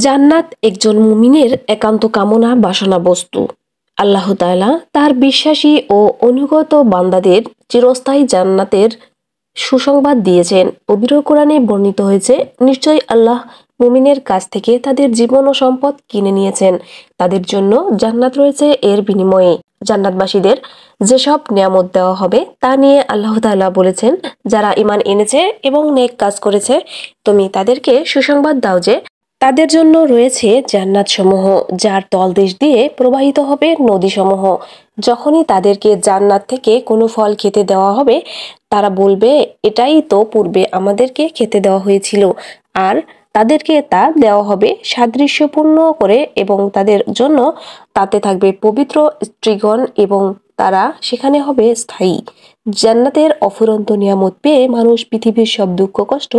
জান্নাত একজন মুমিনের একান্ত কামনা বাসনা বস্তু। আল্লাহ তাআলা তার বিশ্বাসী ও অনুগত বান্দাদের চিরস্থায়ী জান্নাতের সুসংবাদ দিয়েছেন। পবিত্র কোরআনে বর্ণিত হয়েছে, নিশ্চয়ই আল্লাহ মুমিনের কাছ থেকে তাদের জীবন ও সম্পদ কিনে নিয়েছেন। তাদের জন্য জান্নাত রয়েছে, এর বিনিময়ে জান্নাতবাসীদের যেসব নিয়ামত দেওয়া হবে তা নিয়ে আল্লাহ তাআলা বলেছেন, যারা ঈমান এনেছে এবং নেক কাজ করেছে তুমি তাদেরকে সুসংবাদ দাও যে তাদের জন্য রয়েছে জান্নাত সমূহ, যার তলদেশ দিয়ে প্রবাহিত হবে নদীসমূহ। যখনই তাদেরকে জান্নাত থেকে কোনো ফল খেতে দেওয়া হবে, তারা বলবে, এটাই তো পূর্বে আমাদেরকে খেতে দেওয়া হয়েছিল। আর তাদেরকে তা দেওয়া হবে সাদৃশ্যপূর্ণ করে এবং তাদের জন্য তাতে থাকবে পবিত্র স্ত্রীগণ এবং তারা সেখানে হবে স্থায়ী। জান্নাতের অফুরন্ত নিয়ামত পেয়ে মানুষ পৃথিবীর সব দুঃখ কষ্ট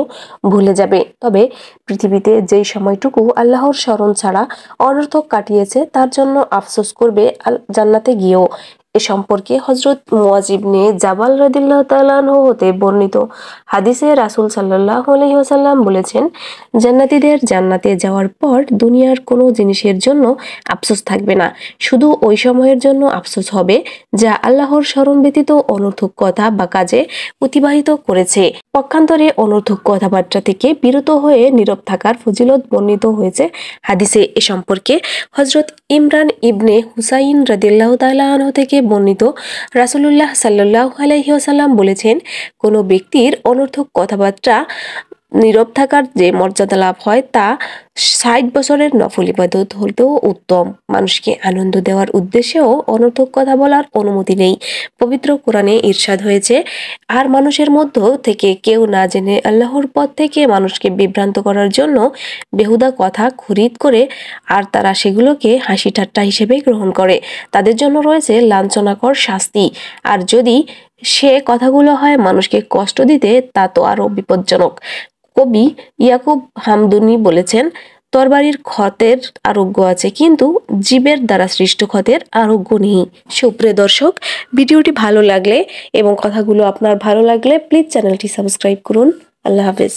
ভুলে যাবে। তবে পৃথিবীতে যেই সময়টুকু আল্লাহর স্মরণ ছাড়া অনর্থক কাটিয়েছে তার জন্য আফসোস করবে জান্নাতে গিয়েও। এ সম্পর্কে হযরত মুআয ইবনে জাবাল রাদিয়াল্লাহু তাআলা আনহু হতে বর্ণিত হাদিসে রাসূল সাল্লাল্লাহু আলাইহি ওয়াসাল্লাম বলেছেন, জান্নাতীদের জান্নাতে যাওয়ার পর দুনিয়ার কোনো জিনিসের জন্য আফসোস থাকবে না, শুধু ওই সময়ের জন্য আফসোস হবে যা আল্লাহর স্মরণ ব্যতীত অনর্থক কথা বা কাজে অতিবাহিত করেছে। পক্ষান্তরে অনর্থক কথাবার্তা থেকে বিরত হয়ে নীরব থাকার ফজিলত বর্ণিত হয়েছে হাদিসে। এ সম্পর্কে হযরত ইমরান ইবনে হুসাইন রাদিয়াল্লাহু তাআলা আনহু থেকে বর্ণিত, রাসূলুল্লাহ সাল্লাল্লাহু আলাইহি ওয়াসাল্লাম বলেছেন, কোনো ব্যক্তির অনর্থক কথাবার্তা নীরব থাকার যে মর্যাদা লাভ হয় তা ৬০ বছরের নফল ইবাদত হলেও উত্তম। মানুষকে আনন্দ দেওয়ার উদ্দেশ্যেও অনর্থক কথা বলার অনুমতি নেই। পবিত্র কোরআনে ইরশাদ হয়েছে, আর মানুষের মধ্য থেকে কেউ না জেনে আল্লাহর পথ থেকে মানুষকে বিভ্রান্ত করার জন্য বেহুদা কথা খরিদ করে আর তারা সেগুলোকে হাসি ঠাট্টা হিসেবে গ্রহণ করে, তাদের জন্য রয়েছে লাঞ্ছনাকর শাস্তি। আর যদি সে কথাগুলো হয় মানুষকে কষ্ট দিতে, তা তো আরো বিপজ্জনক। কবি ইয়াকুব হামদুনি বলেছেন, তরবারির ক্ষতের আরোগ্য আছে, কিন্তু জীবের দ্বারা সৃষ্ট ক্ষতের আরোগ্য নেই। সুপ্রিয় দর্শক, ভিডিওটি ভালো লাগলে এবং কথাগুলো আপনার ভালো লাগলে প্লিজ চ্যানেলটি সাবস্ক্রাইব করুন। আল্লাহ হাফেজ।